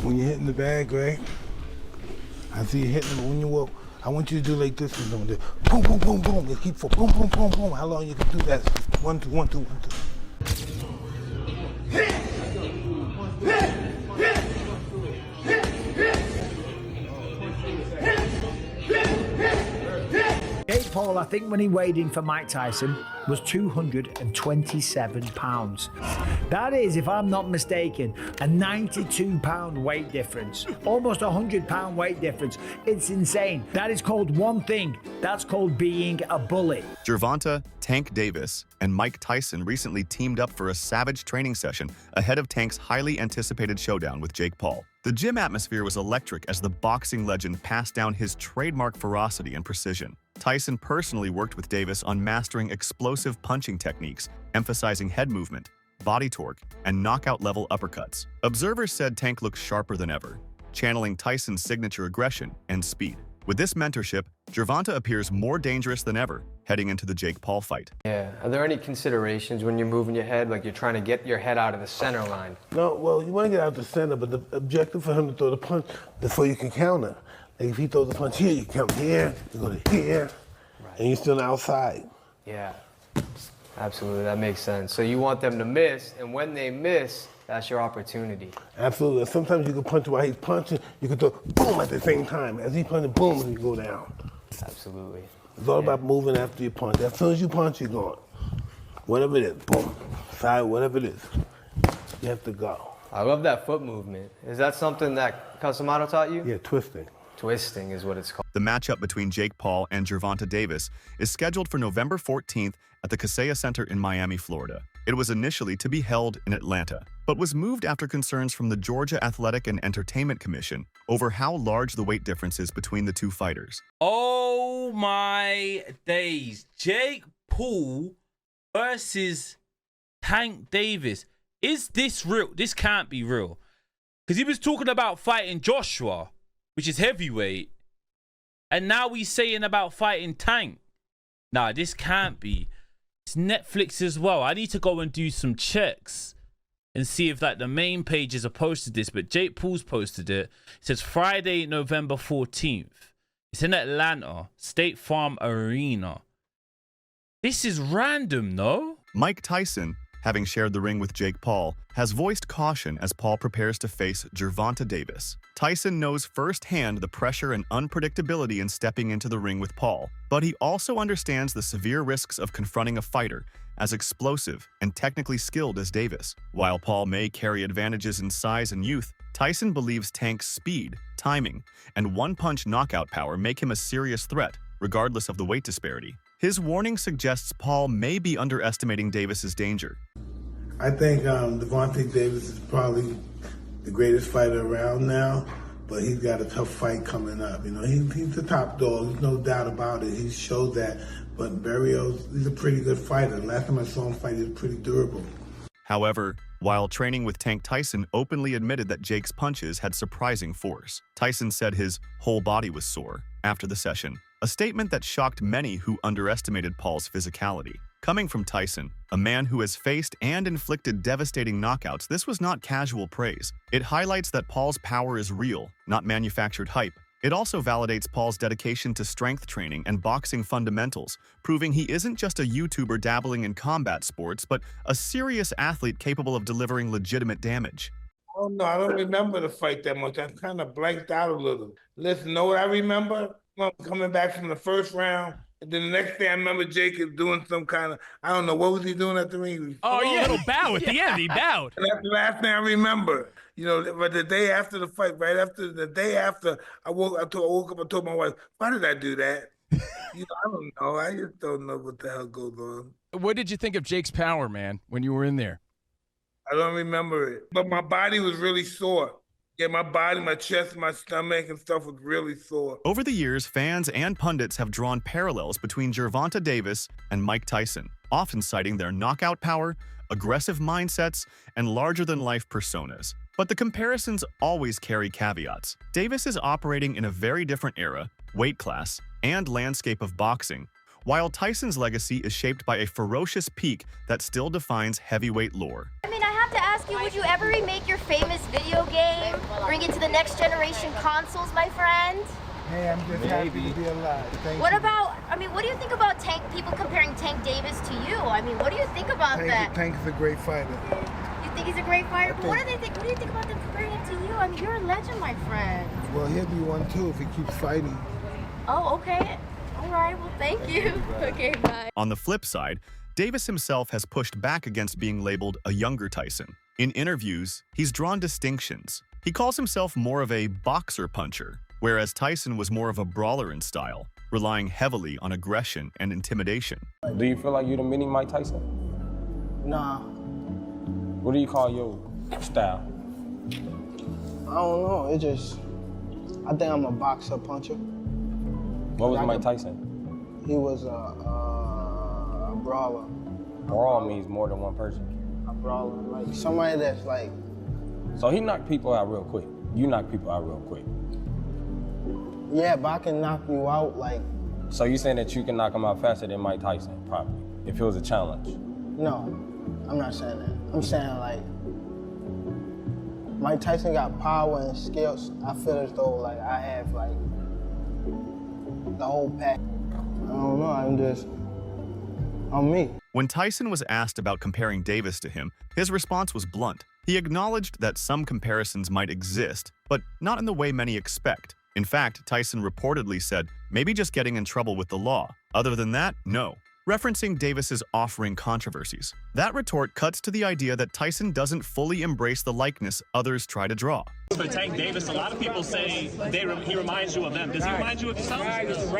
When you're hitting the bag, right? I see you hitting them. When you walk, I want you to do like this. And do boom, boom, boom, boom. And keep for boom, boom, boom, boom. How long you can do that? 1, 2, 1, 2, 1, 2. Jake Paul, I think when he weighed in for Mike Tyson, was 227 pounds. That is, if I'm not mistaken, a 92-pound weight difference. Almost a 100-pound weight difference. It's insane. That is called one thing. That's called being a bully. Gervonta, Tank Davis, and Mike Tyson recently teamed up for a savage training session ahead of Tank's highly anticipated showdown with Jake Paul. The gym atmosphere was electric as the boxing legend passed down his trademark ferocity and precision. Tyson personally worked with Davis on mastering explosive punching techniques, emphasizing head movement, body torque, and knockout-level uppercuts. Observers said Tank looked sharper than ever, channeling Tyson's signature aggression and speed. With this mentorship, Gervonta appears more dangerous than ever, heading into the Jake Paul fight. Yeah. Are there any considerations when you're moving your head, like you're trying to get your head out of the center line? No, well, you want to get out the center, but the objective for him to throw the punch before you can counter. Like if he throws the punch here, you count here, you go to here, right, and you're still outside. Yeah, absolutely, that makes sense. So you want them to miss, and when they miss, that's your opportunity. Absolutely. Sometimes you can punch while he's punching, you can throw boom at the same time. As he punches, boom, and you go down. Absolutely. It's all about moving after you punch. As soon as you punch, you're going. Whatever it is, boom, side, whatever it is, you have to go. I love that foot movement. Is that something that Casamado taught you? Yeah, twisting. Twisting is what it's called. The matchup between Jake Paul and Gervonta Davis is scheduled for November 14th at the Kaseya Center in Miami, Florida. It was initially to be held in Atlanta, but was moved after concerns from the Georgia Athletic and Entertainment Commission over how large the weight difference is between the two fighters. Oh my days. Jake Paul versus Tank Davis. Is this real? This can't be real. Because he was talking about fighting Joshua, which is heavyweight, and now he's saying about fighting Tank. Nah, this can't be. It's Netflix as well. I need to go and do some checks and see if like the main pages have posted this, but Jake Paul's posted it. It says Friday, November 14th. It's in Atlanta, State Farm Arena. This is random, no? Mike Tyson, having shared the ring with Jake Paul, has voiced caution as Paul prepares to face Gervonta Davis. Tyson knows firsthand the pressure and unpredictability in stepping into the ring with Paul, but he also understands the severe risks of confronting a fighter as explosive and technically skilled as Davis. While Paul may carry advantages in size and youth, Tyson believes Tank's speed, timing, and one-punch knockout power make him a serious threat, regardless of the weight disparity. His warning suggests Paul may be underestimating Davis's danger. I think Gervonta Davis is probably the greatest fighter around now, but he's got a tough fight coming up. You know, he's the top dog. There's no doubt about it. He showed that. But Barrios, he's a pretty good fighter. Last time I saw him fight, he was pretty durable. However, while training with Tank, Tyson openly admitted that Jake's punches had surprising force. Tyson said his whole body was sore after the session, a statement that shocked many who underestimated Paul's physicality. Coming from Tyson, a man who has faced and inflicted devastating knockouts, this was not casual praise. It highlights that Paul's power is real, not manufactured hype. It also validates Paul's dedication to strength training and boxing fundamentals, proving he isn't just a YouTuber dabbling in combat sports, but a serious athlete capable of delivering legitimate damage. Oh no, I don't remember the fight that much. I kind of blanked out a little. Listen, know what I remember? Coming back from the first round, and then the next day I remember Jacob doing some kind of, I don't know, what was he doing at the ring? Oh, yeah, a little bow at the end. He bowed. And that's the last thing I remember. You know, but the day after the fight, right after the day after, I woke up and told my wife, why did I do that? You know, I don't know. I just don't know what the hell goes on. What did you think of Jake's power, man, when you were in there? I don't remember it. But my body was really sore. Yeah, my body, my chest, my stomach and stuff was really sore. Over the years, fans and pundits have drawn parallels between Gervonta Davis and Mike Tyson, often citing their knockout power, aggressive mindsets, and larger-than-life personas. But the comparisons always carry caveats. Davis is operating in a very different era, weight class, and landscape of boxing, while Tyson's legacy is shaped by a ferocious peak that still defines heavyweight lore. I mean, I have to ask you, would you ever remake your famous video game? Or bring it to the next generation consoles, my friend? Hey, I'm just happy to be alive. Thank What you. about, I mean, what do you think about people comparing Tank Davis to you? I mean, what do you think about that? Tank is a great fighter. You think he's a great fighter? But what do you think about them comparing him to you? I mean, you're a legend, my friend. Well, he'll be one too if he keeps fighting. Oh, okay. All right, well, thank you. Okay, bye. On the flip side, Davis himself has pushed back against being labeled a younger Tyson. In interviews, he's drawn distinctions. He calls himself more of a boxer puncher, whereas Tyson was more of a brawler in style, relying heavily on aggression and intimidation. Do you feel like you're the mini Mike Tyson? Nah, What do you call your style? I don't know. I think I'm a boxer puncher. What was Mike Tyson? He was a brawler. Brawl means more than one person. A brawler, like somebody that's like. So he knocked people out real quick. You knock people out real quick. Yeah, but I can knock you out like. So you saying that you can knock him out faster than Mike Tyson, probably, if it was a challenge? No, I'm not saying that. I'm saying like. Mike Tyson got power and skills. I feel as though like I have like the whole pack. I don't know. I'm me. When Tyson was asked about comparing Davis to him, his response was blunt. He acknowledged that some comparisons might exist, but not in the way many expect. In fact, Tyson reportedly said, maybe just getting in trouble with the law. Other than that, no. Referencing Davis's off-ring controversies. That retort cuts to the idea that Tyson doesn't fully embrace the likeness others try to draw. For Tank Davis, a lot of people say he reminds you of them. Does he remind you of yourself? I don't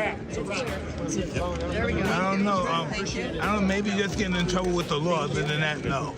know. I don't know. Maybe just getting in trouble with the law. Other than that, no.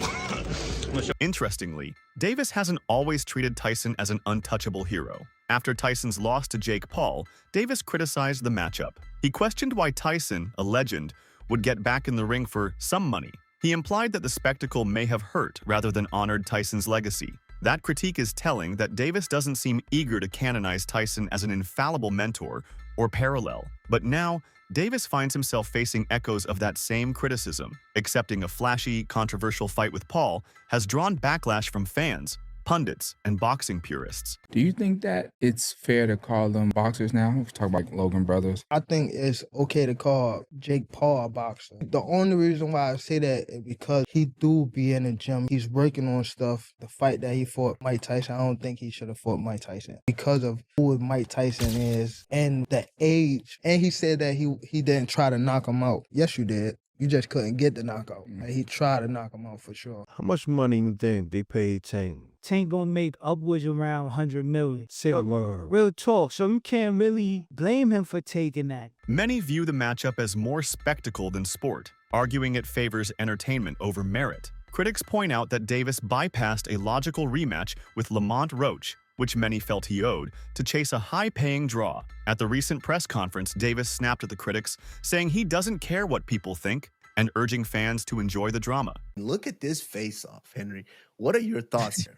Interestingly, Davis hasn't always treated Tyson as an untouchable hero. After Tyson's loss to Jake Paul, Davis criticized the matchup. He questioned why Tyson, a legend, would get back in the ring for some money. He implied that the spectacle may have hurt rather than honored Tyson's legacy. That critique is telling that Davis doesn't seem eager to canonize Tyson as an infallible mentor or parallel. But now, Davis finds himself facing echoes of that same criticism. Accepting a flashy, controversial fight with Paul has drawn backlash from fans, pundits, and boxing purists. Do you think that it's fair to call them boxers now? We talk about Logan Brothers. I think it's okay to call Jake Paul a boxer. The only reason why I say that is because he do be in the gym. He's working on stuff. The fight that he fought Mike Tyson, I don't think he should have fought Mike Tyson because of who Mike Tyson is and the age. And he said that he didn't try to knock him out. Yes, you did. You just couldn't get the knockout. Like, he tried to knock him out for sure. How much money you think they paid Tank? Tank gonna make upwards around 100 million. Say a word. Real talk, so you can't really blame him for taking that. Many view the matchup as more spectacle than sport, arguing it favors entertainment over merit. Critics point out that Davis bypassed a logical rematch with Lamont Roach, which many felt he owed, to chase a high-paying draw. At the recent press conference, Davis snapped at the critics, saying he doesn't care what people think and urging fans to enjoy the drama. Look at this face-off, Henry. What are your thoughts here?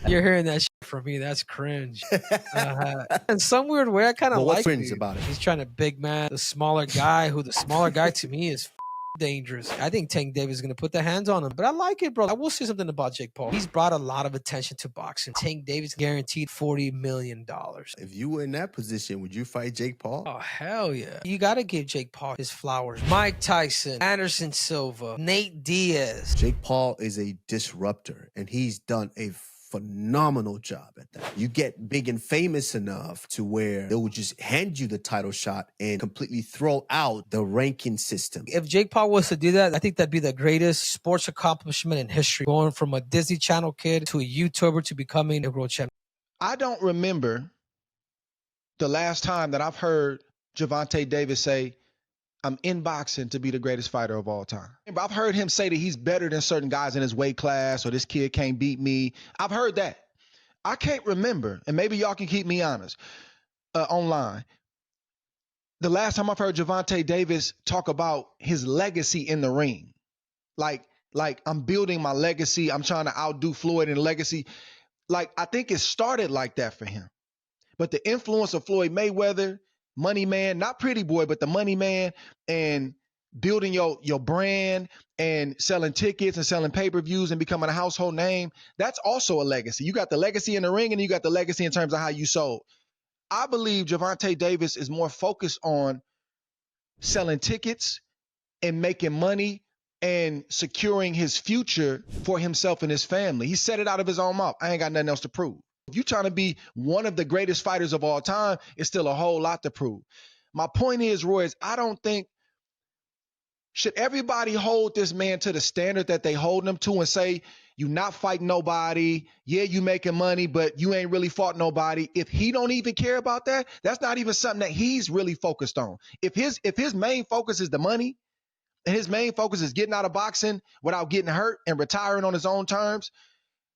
You're hearing that shit from me. That's cringe. In some weird way, I kind of like cringe it. about it? He's trying to big man the smaller guy, who the smaller guy to me is dangerous. I think Tank Davis is going to put the hands on him, but I like it, bro. I will say something about Jake Paul. He's brought a lot of attention to boxing. Tank Davis guaranteed $40 million. If you were in that position, would you fight Jake Paul? Oh, hell yeah. You got to give Jake Paul his flowers. Mike Tyson, Anderson Silva, Nate Diaz. Jake Paul is a disruptor, and he's done a phenomenal job at that. You get big and famous enough to where they would just hand you the title shot and completely throw out the ranking system. If Jake Paul was to do that, I think that'd be the greatest sports accomplishment in history. Going from a Disney Channel kid to a YouTuber to becoming a world champion. I don't remember the last time that I've heard Gervonta Davis say, I'm in boxing to be the greatest fighter of all time. I've heard him say that he's better than certain guys in his weight class, or this kid can't beat me. I've heard that. I can't remember, and maybe y'all can keep me honest online. The last time I've heard Gervonta Davis talk about his legacy in the ring. Like I'm building my legacy. I'm trying to outdo Floyd in legacy. Like, I think it started like that for him. But the influence of Floyd Mayweather, Money Man, not Pretty Boy, but the Money Man, and building your brand and selling tickets and selling pay-per-views and becoming a household name, that's also a legacy. You got the legacy in the ring and you got the legacy in terms of how you sold. I believe Gervonta Davis is more focused on selling tickets and making money and securing his future for himself and his family. He said it out of his own mouth. I ain't got nothing else to prove. If you're trying to be one of the greatest fighters of all time, it's still a whole lot to prove. My point is, Roy, I don't think, should everybody hold this man to the standard that they hold him to and say, you not fighting nobody, yeah, you making money, but you ain't really fought nobody. If he don't even care about that, that's not even something that he's really focused on. If his main focus is the money, and his main focus is getting out of boxing without getting hurt and retiring on his own terms,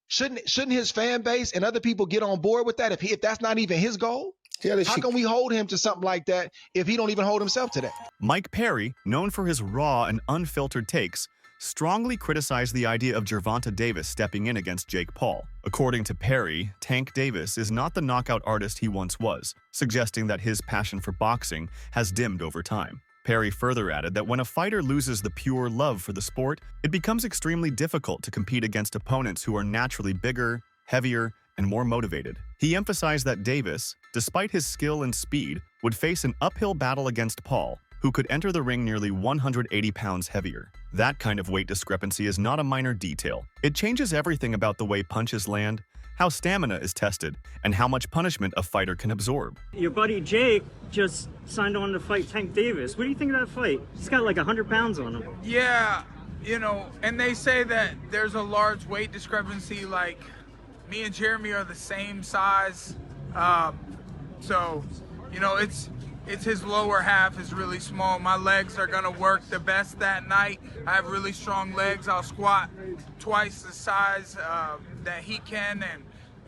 shouldn't his fan base and other people get on board with that if that's not even his goal? How can we hold him to something like that if he don't even hold himself to that? Mike Perry, known for his raw and unfiltered takes, strongly criticized the idea of Gervonta Davis stepping in against Jake Paul. According to Perry, Tank Davis is not the knockout artist he once was, suggesting that his passion for boxing has dimmed over time. Perry further added that when a fighter loses the pure love for the sport, it becomes extremely difficult to compete against opponents who are naturally bigger, heavier, and more motivated. He emphasized that Davis, despite his skill and speed, would face an uphill battle against Paul, who could enter the ring nearly 180 pounds heavier. That kind of weight discrepancy is not a minor detail. It changes everything about the way punches land, how stamina is tested, and how much punishment a fighter can absorb. Your buddy Jake just signed on to fight Tank Davis. What do you think of that fight? He's got like 100 pounds on him. Yeah, you know, and they say that there's a large weight discrepancy. Like, me and Jeremy are the same size. So, you know, it's his lower half is really small. My legs are gonna work the best that night. I have really strong legs. I'll squat twice the size that he can,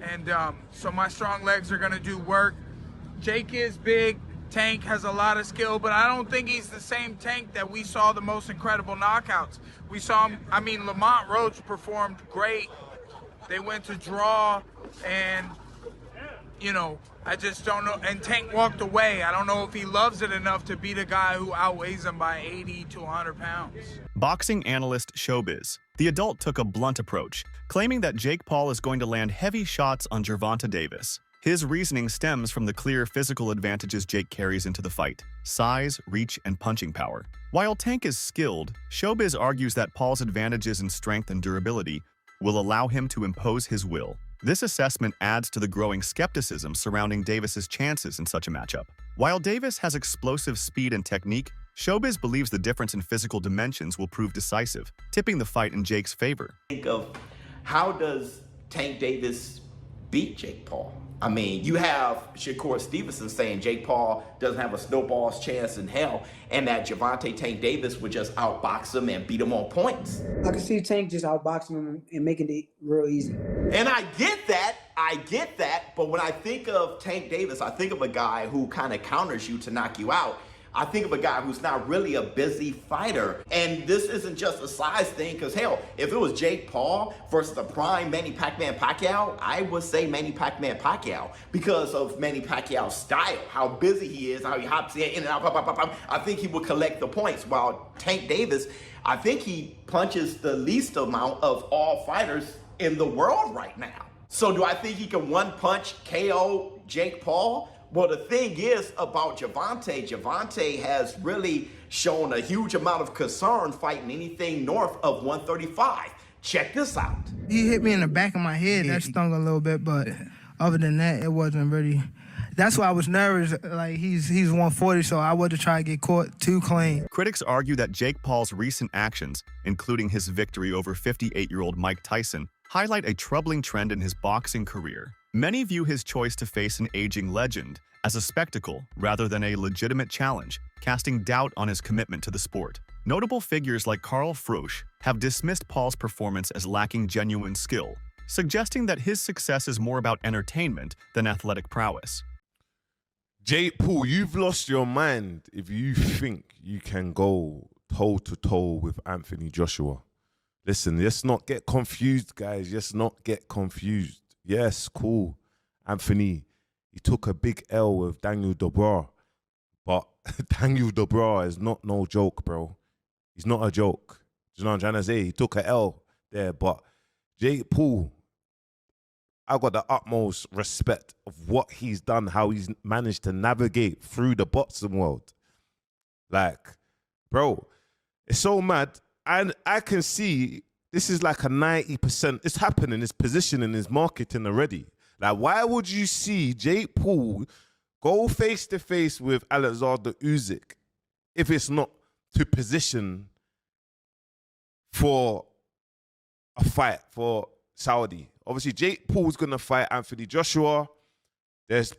and so my strong legs are gonna do work. Jake is big. Tank has a lot of skill, but I don't think he's the same Tank that we saw the most incredible knockouts. We saw him, I mean, Lamont Roach performed great. They went to draw, and, you know, I just don't know. And Tank walked away. I don't know if he loves it enough to beat a guy who outweighs him by 80 to 100 pounds. Boxing analyst Showbiz, the adult, took a blunt approach, claiming that Jake Paul is going to land heavy shots on Gervonta Davis. His reasoning stems from the clear physical advantages Jake carries into the fight: size, reach, and punching power. While Tank is skilled, Showbiz argues that Paul's advantages in strength and durability will allow him to impose his will. This assessment adds to the growing skepticism surrounding Davis's chances in such a matchup. While Davis has explosive speed and technique, Showbiz believes the difference in physical dimensions will prove decisive, tipping the fight in Jake's favor. Think of, how does Tank Davis beat Jake Paul? I mean, you have Shakur Stevenson saying Jake Paul doesn't have a snowball's chance in hell, and that Gervonta Tank Davis would just outbox him and beat him on points. I can see Tank just outboxing him and making it real easy. And I get that, but when I think of Tank Davis, I think of a guy who kind of counters you to knock you out. I think of a guy who's not really a busy fighter. And this isn't just a size thing, because hell, if it was Jake Paul versus the prime Manny Pacquiao, I would say Manny Pacquiao because of Manny Pacquiao's style, how busy he is, how he hops in and out, I think he would collect the points. While Tank Davis, I think he punches the least amount of all fighters in the world right now. So do I think he can one punch KO Jake Paul? Well, the thing is about Gervonta has really shown a huge amount of concern fighting anything north of 135. Check this out. He hit me in the back of my head. That stung a little bit, but other than that, it wasn't really. That's why I was nervous. Like, he's 140, so I wasn't trying to get caught too clean. Critics argue that Jake Paul's recent actions, including his victory over 58-year-old Mike Tyson, highlight a troubling trend in his boxing career. Many view his choice to face an aging legend as a spectacle rather than a legitimate challenge, casting doubt on his commitment to the sport. Notable figures like Carl Froch have dismissed Paul's performance as lacking genuine skill, suggesting that his success is more about entertainment than athletic prowess. Jake Paul, you've lost your mind if you think you can go toe-to-toe with Anthony Joshua. Listen, let's not get confused, guys. Let's not get confused. Yes, cool. Anthony, he took a big L with Daniel Dubois. But Daniel Dubois is not no joke, bro. He's not a joke. You know what I'm trying to say? He took a L there, but Jake Paul, I got the utmost respect of what he's done, how he's managed to navigate through the boxing world. Like, bro, it's so mad. And I can see this is like a 90%. It's happening, it's positioning, it's marketing already. Like, why would you see Jake Paul go face-to-face with Alexander Usyk if it's not to position for a fight for Saudi? Obviously, Jake Paul's going to fight Anthony Joshua. There's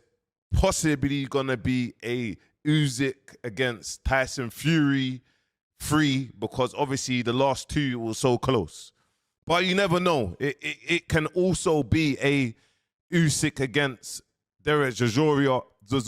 possibly going to be a Usyk against Tyson Fury 3 because obviously the last two were so close. But you never know. It can also be a Usyk against Derek Chisora. Do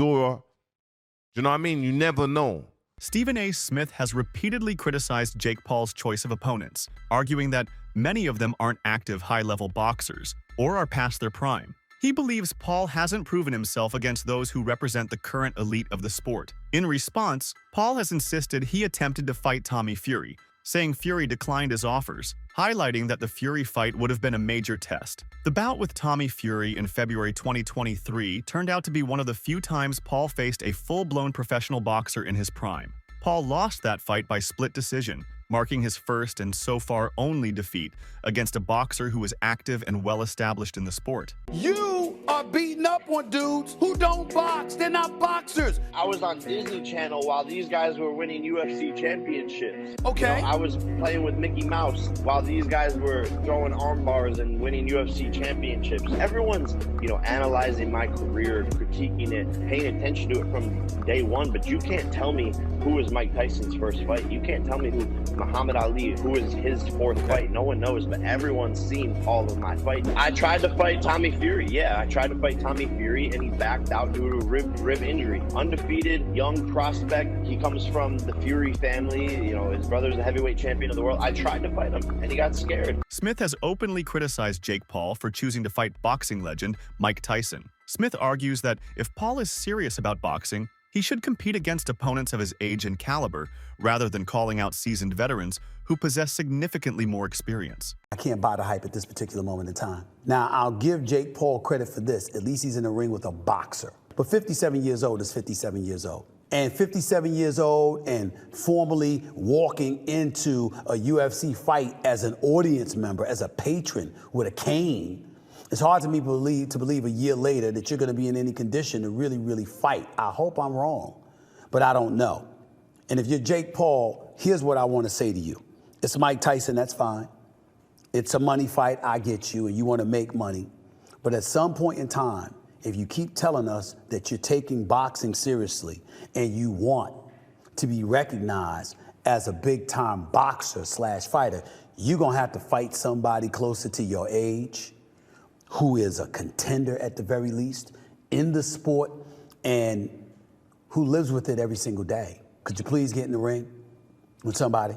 you know what I mean? You never know. Stephen A. Smith has repeatedly criticized Jake Paul's choice of opponents, arguing that many of them aren't active high-level boxers or are past their prime. He believes Paul hasn't proven himself against those who represent the current elite of the sport. In response, Paul has insisted he attempted to fight Tommy Fury, saying Fury declined his offers, highlighting that the Fury fight would have been a major test. The bout with Tommy Fury in February 2023 turned out to be one of the few times Paul faced a full-blown professional boxer in his prime. Paul lost that fight by split decision, marking his first and so far only defeat against a boxer who is active and well-established in the sport. You are beating up on dudes who don't box. They're not boxers. I was on Disney Channel while these guys were winning UFC championships. Okay. You know, I was playing with Mickey Mouse while these guys were throwing arm bars and winning UFC championships. Everyone's, analyzing my career, critiquing it, paying attention to it from day one, but you can't tell me who was Mike Tyson's first fight. You can't tell me who Muhammad Ali, who is his fourth fight. No one knows, but everyone's seen all of my fights. I tried to fight Tommy Fury. Yeah, I tried to fight Tommy Fury, and he backed out due to a rib injury. Undefeated, young prospect. He comes from the Fury family. His brother's the heavyweight champion of the world. I tried to fight him, and he got scared. Smith has openly criticized Jake Paul for choosing to fight boxing legend Mike Tyson. Smith argues that if Paul is serious about boxing, he should compete against opponents of his age and caliber, rather than calling out seasoned veterans who possess significantly more experience. I can't buy the hype at this particular moment in time. Now, I'll give Jake Paul credit for this. At least he's in the ring with a boxer. But 57 years old is 57 years old. And 57 years old and formally walking into a UFC fight as an audience member, as a patron with a cane, it's hard to me believe a year later that you're going to be in any condition to really, really fight. I hope I'm wrong, but I don't know. And if you're Jake Paul, here's what I want to say to you. It's Mike Tyson, that's fine. It's a money fight, I get you, and you want to make money. But at some point in time, if you keep telling us that you're taking boxing seriously and you want to be recognized as a big-time boxer / fighter, you're going to have to fight somebody closer to your age, who is a contender at the very least in the sport and who lives with it every single day. Could you please get in the ring with somebody?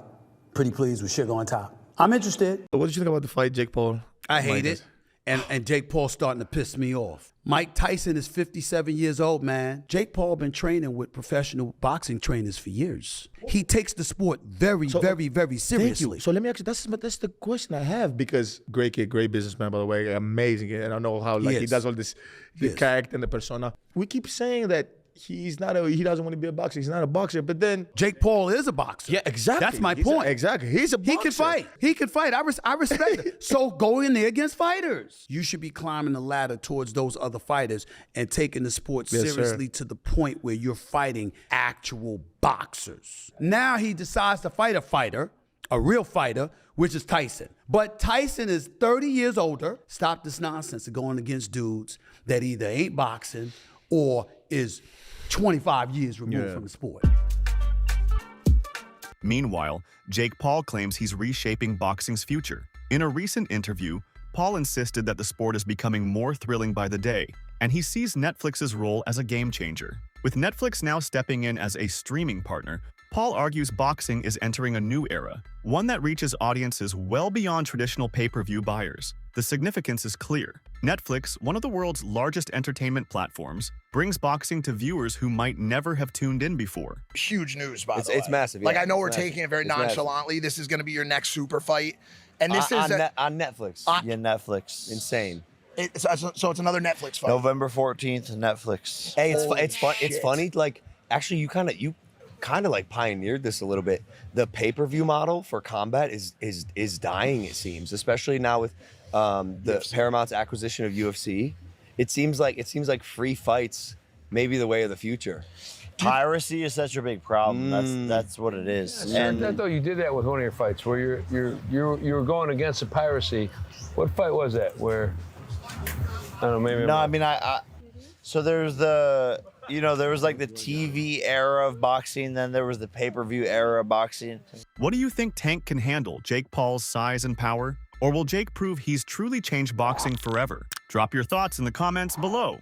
Pretty please with sugar on top. I'm interested. What did you think about the fight, Jake Paul? I hate it. And Jake Paul's starting to piss me off. Mike Tyson is 57 years old, man. Jake Paul been training with professional boxing trainers for years. He takes the sport very, very, very seriously. Thank you. So let me ask you, that's the question I have, because great kid, great businessman, by the way, amazing. And I know how he does all this, the character and the persona. We keep saying that he doesn't want to be a boxer. He's not a boxer. But then Jake Paul is a boxer. Yeah, exactly. That's my point. Exactly. He's a boxer. He can fight. I respect it. So go in there against fighters. You should be climbing the ladder towards those other fighters and taking the sport seriously to the point where you're fighting actual boxers. Now he decides to fight a fighter, a real fighter, which is Tyson. But Tyson is 30 years older. Stop this nonsense of going against dudes that either ain't boxing or is 25 years removed from the sport. Meanwhile, Jake Paul claims he's reshaping boxing's future. In a recent interview, Paul insisted that the sport is becoming more thrilling by the day, and he sees Netflix's role as a game changer. With Netflix now stepping in as a streaming partner, Paul argues boxing is entering a new era, one that reaches audiences well beyond traditional pay-per-view buyers. The significance is clear. Netflix, one of the world's largest entertainment platforms, brings boxing to viewers who might never have tuned in before. Huge news, by the way. It's massive. Like, yeah. I know we're It's taking it very massive. It's nonchalantly. This is going to be your next super fight. And this on, is on Netflix. Yeah, Netflix. Insane. So it's another Netflix fight. November 14th, Netflix. Hey, it's fun. It's funny. Like, actually, you kind of like pioneered this a little bit. The pay-per-view model for combat is dying. It seems, especially now with the Paramount's acquisition of UFC. It seems like free fights may be the way of the future. Piracy is such a big problem. That's what it is. And I thought you did that with one of your fights, where you were going against the piracy. What fight was that? Where I don't know, maybe. No, I mean so there's there was like the TV era of boxing, then there was the pay-per-view era of boxing. What do you think Tank can handle, Jake Paul's size and power? Or will Jake prove he's truly changed boxing forever? Drop your thoughts in the comments below.